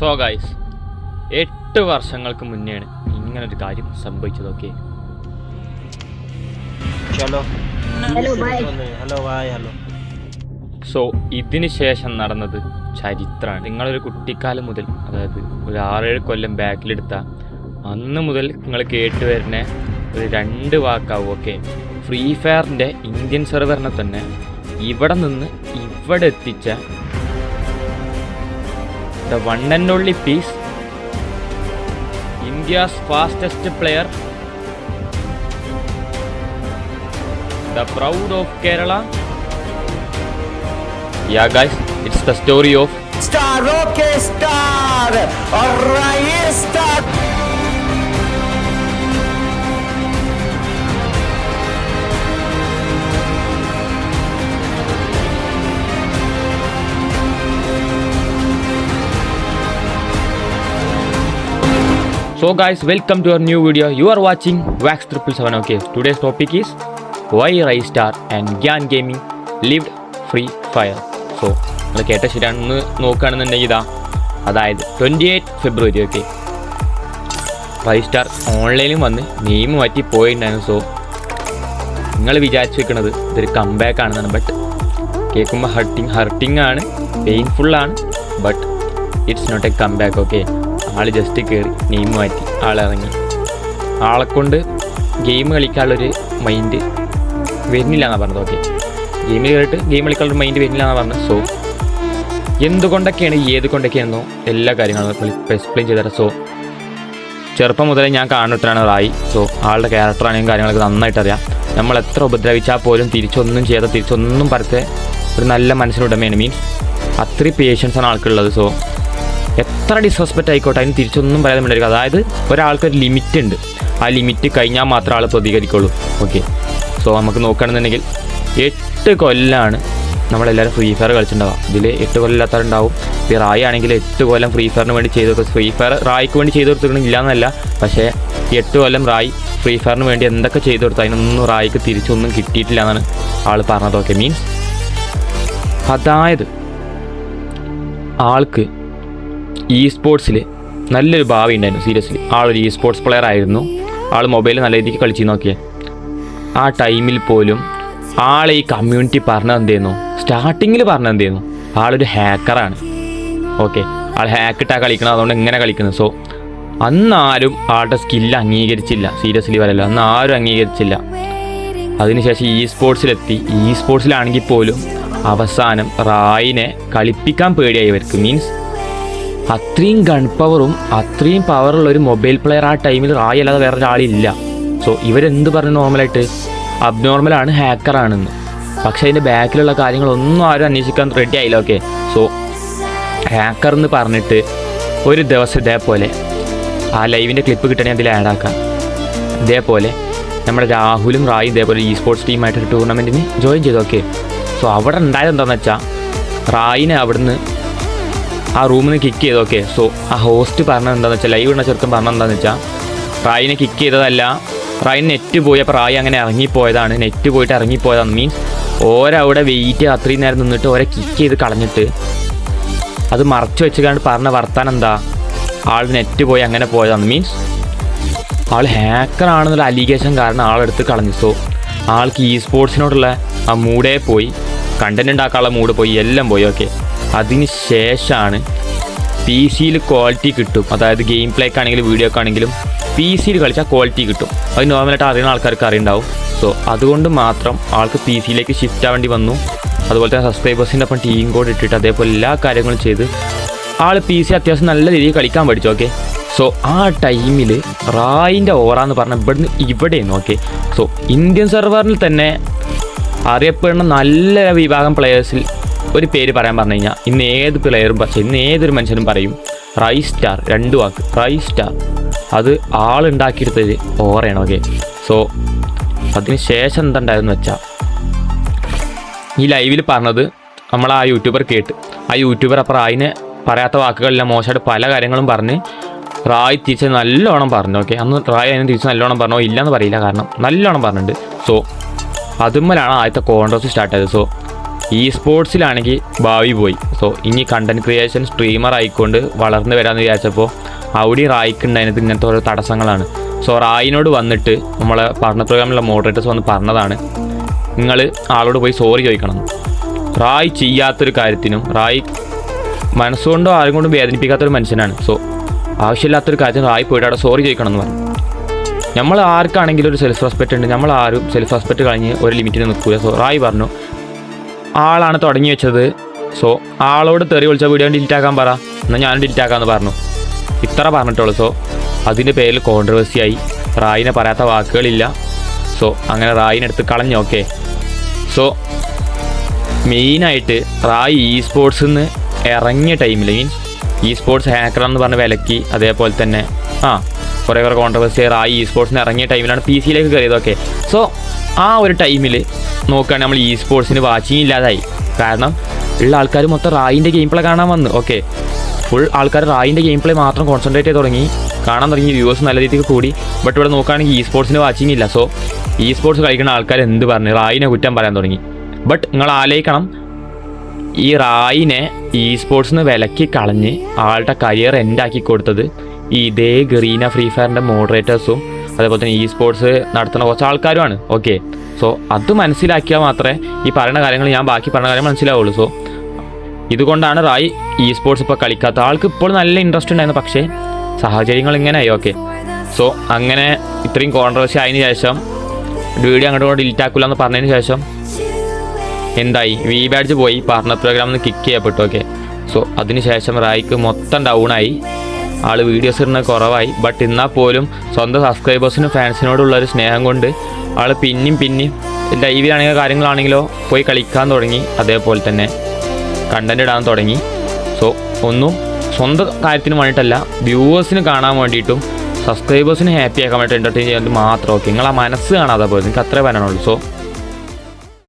So guys 8 വർഷങ്ങൾക്ക് മുന്നെയാണ് ഇങ്ങനൊരു കാര്യം സംഭവിച്ചത്. ഓക്കെ, സോ ഇതിന് ശേഷം നടന്നത് ചരിത്രമാണ്. നിങ്ങളൊരു കുട്ടിക്കാലം മുതൽ, അതായത് ഒരു 6-7 കൊല്ലം ബാക്കിലെടുത്ത അന്ന് മുതൽ നിങ്ങൾ കേട്ടുവരുന്ന ഒരു 2 വാക്കാവും. ഓക്കെ, ഫ്രീ ഫയറിൻ്റെ ഇന്ത്യൻ സെർവറിനെ തന്നെ ഇവിടെ നിന്ന് ഇവിടെ എത്തിച്ച the one and only piece, India's fastest player, the proud of Kerala. Yeah guys, it's the story of Star, okay, Star, alright, Star. So guys, welcome to our new video. You are watching Wax 777. Okay, today's topic is why Ristar and Gyan Gaming lived free fire. So നമ്മൾ കേട്ട ശരിയാണെന്ന് നോക്കുകയാണെന്നുണ്ടെങ്കിൽ ഇതാ, അതായത് 28 ഫെബ്രുവരി. Okay, റൈസ്റ്റാർ ഓൺലൈനിൽ വന്ന് name മാറ്റി പോയിട്ടുണ്ടായിരുന്നു. സോ നിങ്ങൾ വിചാരിച്ചു വെക്കുന്നത് ഇതൊരു കംബാക്ക് ആണെന്നാണ്. ബട്ട് കേൾക്കുമ്പോൾ ഹർട്ടിങ് ആണ്, പെയിൻഫുള്ളാണ്. But it's not a comeback. Okay, ആൾ ജസ്റ്റ് കയറി നെയിം മാറ്റി ആളിറങ്ങി. ആളെക്കൊണ്ട് ഗെയിം കളിക്കാനുള്ളൊരു മൈൻഡ് വരുന്നില്ല എന്നാണ് പറഞ്ഞത്. ഓക്കെ, ഗെയിമിൽ കയറിയിട്ട് ഗെയിം കളിക്കാനുള്ളൊരു മൈൻഡ് വരുന്നില്ല എന്നാണ് പറഞ്ഞത്. സോ എന്തുകൊണ്ടൊക്കെയാണ് ഏത് കൊണ്ടൊക്കെയാണെന്നോ എല്ലാ കാര്യങ്ങളും എക്സ്പ്ലെയിൻ ചെയ്തുതരാം. സോ ചെറുപ്പം മുതലേ ഞാൻ കാണുന്നതാണ് റായി. സോ ആളുടെ ക്യാരക്ടറാണെങ്കിലും കാര്യങ്ങളൊക്കെ നന്നായിട്ട് അറിയാം. നമ്മൾ എത്ര ഉപദ്രവിച്ചാൽ പോലും തിരിച്ചൊന്നും പറത്തെ ഒരു നല്ല മനസ്സിനുടമയാണ്. മീൻസ് അത്രയും പേഷ്യൻസാണ് ആൾക്കുള്ളത്. സോ എത്ര ഡിസ്റെസ്പെക്റ്റ് ആയിക്കോട്ടെ, അതിന് തിരിച്ചൊന്നും പറയാതെ വേണ്ടിയിരിക്കും. അതായത് ഒരാൾക്കൊരു ലിമിറ്റ് ഉണ്ട്, ആ ലിമിറ്റ് കഴിഞ്ഞാൽ മാത്രമേ ആൾ പ്രതികരിക്കുള്ളൂ. ഓക്കെ, സോ നമുക്ക് നോക്കുകയാണെന്നുണ്ടെങ്കിൽ 8 കൊല്ലമാണ് നമ്മളെല്ലാവരും ഫ്രീ ഫയർ കളിച്ചിട്ടുണ്ടാവുക. ഇതിൽ 8 കൊല്ലം ഇല്ലാത്തവരുണ്ടാവും. ഈ റായി ആണെങ്കിൽ 8 കൊല്ലം ഫ്രീ ഫയറിന് വേണ്ടി ചെയ്ത് കൊടുക്കുക. ഫ്രീ ഫയർ റായിക്ക് വേണ്ടി ചെയ്ത് കൊടുത്തിട്ടില്ല എന്നല്ല, പക്ഷേ 8 കൊല്ലം റായി ഫ്രീ ഫയറിന് വേണ്ടി എന്തൊക്കെ ചെയ്ത് കൊടുത്തു അതിനൊന്നും റായിക്ക് തിരിച്ചൊന്നും കിട്ടിയിട്ടില്ല എന്നാണ് ആൾ പറഞ്ഞത്. ഓക്കെ, മീൻസ് അതായത് ആൾക്ക് ഇ സ്പോർട്സിൽ നല്ലൊരു ഭാവി ഉണ്ടായിരുന്നു. സീരിയസ്ലി ആളൊരു ഇ സ്പോർട്സ് പ്ലെയർ ആയിരുന്നു. ആൾ മൊബൈലിൽ നല്ല രീതിക്ക് കളിച്ചു നോക്കിയേ. ആ ടൈമിൽ പോലും ആളെ ഈ കമ്മ്യൂണിറ്റി പറഞ്ഞത് എന്തെയ്യുന്നു, സ്റ്റാർട്ടിങ്ങിൽ പറഞ്ഞത് എന്തെയ്യുന്നു, ആളൊരു ഹാക്കറാണ്. ഓക്കെ, ആൾ ഹാക്കിട്ടാണ് കളിക്കണം, അതുകൊണ്ട് എങ്ങനെ കളിക്കുന്നത്. സോ അന്നാരും ആളുടെ സ്കില്ല് അംഗീകരിച്ചില്ല. സീരിയസ്ലി പറയല്ലോ, അന്ന് ആരും അംഗീകരിച്ചില്ല. അതിനുശേഷം ഇ സ്പോർട്സിലെത്തി. ഇ സ്പോർട്സിലാണെങ്കിൽ പോലും അവസാനം റായിനെ കളിപ്പിക്കാൻ പേടിയായി ഇവർക്ക്. മീൻസ് അത്രയും ഗൺ പവറും അത്രയും പവറുള്ള ഒരു മൊബൈൽ പ്ലെയർ ആ ടൈമിൽ റായി അല്ലാതെ വേറൊരാളില്ല. സോ ഇവരെന്ത് പറഞ്ഞു, നോർമലായിട്ട് അബ്നോർമലാണ്, ഹാക്കറാണെന്ന്. പക്ഷേ അതിൻ്റെ ബാക്കിലുള്ള കാര്യങ്ങളൊന്നും ആരും അന്വേഷിക്കാൻ റെഡി ആയില്ല. ഓക്കെ, സോ ഹാക്കർ എന്ന് പറഞ്ഞിട്ട് ഒരു ദിവസം ഇതേപോലെ ആ ലൈവിൻ്റെ ക്ലിപ്പ് കിട്ടണേ അതിൽ ആഡാക്കാം. ഇതേപോലെ നമ്മുടെ രാഹുലും റായും ഇതേപോലെ ഇ സ്പോർട്സ് ടീമായിട്ടൊരു ടൂർണമെൻറ്റിന് ജോയിൻ ചെയ്തു. ഓക്കെ, സോ അവിടെ ഉണ്ടായത് എന്താണെന്ന് വെച്ചാൽ റായിനെ അവിടുന്ന് ആ റൂമിൽ നിന്ന് കിക്ക് ചെയ്തു. ഓക്കെ, സോ ആ ഹോസ്റ്റ് പറഞ്ഞത് എന്താണെന്ന് വെച്ചാൽ, ലൈവ് ഇടുന്ന ചെറുക്കൻ പറഞ്ഞത് എന്താണെന്ന് വെച്ചാൽ, റായിനെ കിക്ക് ചെയ്തതല്ല, റായിന് നെറ്റ് പോയി. അപ്പോൾ റായി അങ്ങനെ ഇറങ്ങിപ്പോയതാണ്, നെറ്റ് പോയിട്ട് ഇറങ്ങിപ്പോയതാണ്. മീൻസ് ഓരവിടെ വെയിറ്റ് അത്രയും നേരം നിന്നിട്ട് ഓരെ കിക്ക് ചെയ്ത് കളഞ്ഞിട്ട് അത് മറച്ചു വെച്ചുകൊണ്ട് പറഞ്ഞ വർത്താനം എന്താ, ആൾ നെറ്റ് പോയി അങ്ങനെ പോയതാണ്. മീൻസ് ആൾ ഹാക്കറാണെന്നുള്ള അലിഗേഷൻ കാരണം ആളെടുത്ത് കളഞ്ഞു. സോ ആൾക്ക് ഇ സ്പോർട്സിനോടുള്ള ആ മൂഡേ പോയി, കണ്ടൻറ് ഉണ്ടാക്കാനുള്ള മൂഡ് പോയി, എല്ലാം പോയി. ഓക്കെ, അതിന് ശേഷമാണ് പി സിയിൽ ക്വാളിറ്റി കിട്ടും. അതായത് ഗെയിം പ്ലേക്കാണെങ്കിലും വീഡിയോക്കാണെങ്കിലും പി സിയിൽ കളിച്ചാൽ ക്വാളിറ്റി കിട്ടും. അത് നോർമലായിട്ട് അറിയുന്ന ആൾക്കാർക്ക് അറിയുണ്ടാവും. സോ അതുകൊണ്ട് മാത്രം ആൾക്ക് പി സിയിലേക്ക് ഷിഫ്റ്റ് ആവേണ്ടി വന്നു. അതുപോലെ തന്നെ സബ്സ്ക്രൈബേഴ്സിൻ്റെ ഒപ്പം ടീം കോഡ് ഇട്ടിട്ട് അതേപോലെ എല്ലാ കാര്യങ്ങളും ചെയ്ത് ആൾ പി സി അത്യാവശ്യം നല്ല രീതിയിൽ കളിക്കാൻ പഠിച്ചു. ഓക്കെ, സോ ആ ടൈമിൽ റായിൻ്റെ ഓറാന്ന് പറഞ്ഞാൽ ഇവിടുന്ന് ഇവിടെയാണ്. ഓക്കെ, സോ ഇന്ത്യൻ സെർവറിൽ തന്നെ അറിയപ്പെടുന്ന നല്ല വിഭാഗം പ്ലെയേഴ്സിൽ ഒരു പേര് പറയാൻ പറഞ്ഞു കഴിഞ്ഞാൽ ഇന്ന് ഏത് പ്ലെയറും, പക്ഷേ ഇന്ന് ഏതൊരു മനുഷ്യനും പറയും റൈസ്റ്റാർ. 2 വാക്ക്, റൈസ്റ്റാർ. അത് ആളുണ്ടാക്കിയെടുത്തത് ഓറയാണ്. ഓക്കെ, സോ അതിന് ശേഷം എന്തുണ്ടായെന്ന് വെച്ചാൽ ഈ ലൈവിൽ പറഞ്ഞത് നമ്മൾ ആ യൂട്യൂബർ കേട്ട്, ആ യൂട്യൂബർ അപ്പോൾ റായിനെ പറയാത്ത വാക്കുകളെല്ലാം മോശമായിട്ട് പല കാര്യങ്ങളും പറഞ്ഞ് റായ് തിരിച്ച് നല്ലോണം പറഞ്ഞു. ഓക്കെ, അന്ന് റായ് അതിന് തിരിച്ച് നല്ലോണം പറഞ്ഞോ ഇല്ലയെന്ന് പറയില്ല, കാരണം നല്ലോണം പറഞ്ഞിട്ടുണ്ട്. സോ അതുമ്മലാണ് ആദ്യത്തെ കോൺട്രവേഴ്സി സ്റ്റാർട്ട് ആയത്. സോ ഈ സ്പോർട്സിലാണെങ്കിൽ ഭാവി പോയി. സോ ഇനി കണ്ടൻറ് ക്രിയേഷൻ സ്ട്രീമർ ആയിക്കൊണ്ട് വളർന്നു വരാമെന്ന് വിചാരിച്ചപ്പോൾ അവിടെ റായിക്കുണ്ടായിരുന്നത് ഇങ്ങനത്തെ ഓരോ തടസ്സങ്ങളാണ്. സോ റായിനോട് വന്നിട്ട് നമ്മളെ പഠന പ്രോഗ്രാമിലുള്ള മോഡറേറ്റേഴ്സ് വന്ന് പറഞ്ഞതാണ്, നിങ്ങൾ ആളോട് പോയി സോറി ചോദിക്കണം. റായ് ചെയ്യാത്തൊരു കാര്യത്തിനും റായ് മനസ്സുകൊണ്ടോ ആരും കൊണ്ടും വേദനിപ്പിക്കാത്തൊരു മനുഷ്യനാണ്. സോ ആവശ്യമില്ലാത്തൊരു കാര്യത്തിന് റായ് പോയിട്ട് അവിടെ സോറി ചോദിക്കണം എന്ന് പറഞ്ഞു. നമ്മൾ ആർക്കാണെങ്കിലും ഒരു സെൽഫ് റെസ്പെക്റ്റ് ഉണ്ട്, നമ്മൾ ആരും സെൽഫ് റെസ്പെക്റ്റ് കഴിഞ്ഞ് ഒരു ലിമിറ്റിന് നിൽക്കില്ല. സോ റായ് പറഞ്ഞു, ആളാണ് തുടങ്ങി വെച്ചത്, സോ ആളോട് തെറി വിളിച്ച വീഡിയോ ഡിലീറ്റ് ആക്കാൻ പറ, എന്നാൽ ഞാനും ഡിലീറ്റ് ആക്കാമെന്ന് പറഞ്ഞു. ഇത്ര പറഞ്ഞിട്ടുള്ളൂ. സോ അതിൻ്റെ പേരിൽ കോൺട്രവേഴ്സിയായി. റായിനെ പറയാത്ത വാക്കുകളില്ല. സോ അങ്ങനെ റായിനെടുത്ത് കളഞ്ഞു. ഓക്കെ, സോ മെയിനായിട്ട് റായ് ഇ സ്പോർട്സിൽ നിന്ന് ഇറങ്ങിയ ടൈമിൽ മീൻസ് ഇ സ്പോർട്സ് ഹാക്കർ എന്ന് പറഞ്ഞ് വിലക്കി, അതേപോലെ തന്നെ കുറേ കോൺട്രവേഴ്സി റായ് ഇ സ്പോർട്സിന് ഇറങ്ങിയ ടൈമിലാണ് പി സിയിലേക്ക് കയറിയത്. ഓക്കെ, സോ ആ ഒരു ടൈമിൽ നോക്കുകയാണെങ്കിൽ നമ്മൾ ഇ സ്പോർട്സിന് വാച്ചിങ് ഇല്ലാതായി. കാരണം ഉള്ള ആൾക്കാർ മൊത്തം റായിൻ്റെ ഗെയിം പ്ലേ കാണാൻ വന്നു. ഓക്കെ, ഫുൾ ആൾക്കാർ റായിൻ്റെ ഗെയിം പ്ലേ മാത്രം കോൺസെൻട്രേറ്റ് ചെയ്ത് തുടങ്ങി, കാണാൻ തുടങ്ങി, വ്യൂവേഴ്സ് നല്ല രീതിക്ക് കൂടി. ബട്ട് ഇവിടെ നോക്കുകയാണെങ്കിൽ ഇ സ്പോർട്സിന് വാച്ചിങ് ഇല്ല. സോ ഇ സ്പോർട്സ് കളിക്കുന്ന ആൾക്കാർ എന്ത് പറഞ്ഞു, റായിനെ കുറ്റം പറയാൻ തുടങ്ങി. ബട്ട് നിങ്ങൾ ആലോചിക്കണം, ഈ റായിനെ ഇ സ്പോർട്സിന് വിലക്കി കളഞ്ഞ് ആളുടെ കരിയർ എൻഡാക്കി കൊടുത്തത് ഇതേ ഗറീന ഫ്രീ ഫയറിൻ്റെ മോഡറേറ്റേഴ്സും അതേപോലെ തന്നെ ഇ സ്പോർട്സ് നടത്തുന്ന കുറച്ച് ആൾക്കാരുമാണ്. ഓക്കെ, സോ അത് മനസ്സിലാക്കിയാൽ മാത്രമേ ഈ പറയുന്ന കാര്യങ്ങൾ ഞാൻ ബാക്കി പറഞ്ഞ കാര്യം മനസ്സിലാവുള്ളൂ. സോ ഇതുകൊണ്ടാണ് റായ് ഇ സ്പോർട്സ് ഇപ്പോൾ കളിക്കാത്ത. ആൾക്ക് ഇപ്പോൾ നല്ല ഇൻട്രസ്റ്റ് ഉണ്ടായിരുന്നു, പക്ഷേ സാഹചര്യങ്ങൾ ഇങ്ങനെയായി. ഓക്കെ, സോ അങ്ങനെ ഇത്രയും കോൺട്രവേഴ്സി ആയതിനു ശേഷം വീഡിയോ അങ്ങോട്ട് ഡിലീറ്റ് ആക്കില്ല എന്ന് പറഞ്ഞതിന് ശേഷം എന്തായി, വി ബാഡ്ജ് പോയി, പാർട്ണർ പ്രോഗ്രാമിൽ നിന്ന് കിക്ക് ചെയ്യപ്പെട്ടു. ഓക്കെ, സോ അതിനുശേഷം റായിക്ക് മൊത്തം ഡൗണായി, ആൾ വീഡിയോസ് ഇടുന്നത് കുറവായി. ബട്ട് എന്നാൽ പോലും സ്വന്തം സബ്സ്ക്രൈബേഴ്സിനും ഫാൻസിനോടുള്ളൊരു സ്നേഹം കൊണ്ട് ആൾ പിന്നെയും ലൈവിലാണെങ്കിലോ കാര്യങ്ങളാണെങ്കിലോ പോയി കളിക്കാൻ തുടങ്ങി, അതേപോലെ തന്നെ കണ്ടൻറ് ഇടാൻ തുടങ്ങി. സോ ഒന്നും സ്വന്തം കാര്യത്തിന് വേണ്ടിയിട്ടല്ല, വ്യൂവേഴ്സിന് കാണാൻ വേണ്ടിയിട്ടും സബ്സ്ക്രൈബേഴ്സിന് ഹാപ്പി ആക്കാൻ വേണ്ടിയിട്ട് എൻ്റർടൈൻ ചെയ്യാൻ മാത്രം. ഓക്കെ, നിങ്ങൾ ആ മനസ്സ് കാണാതെ പോയത്, എനിക്ക് അത്രേ പറയാനുള്ളൂ. സോ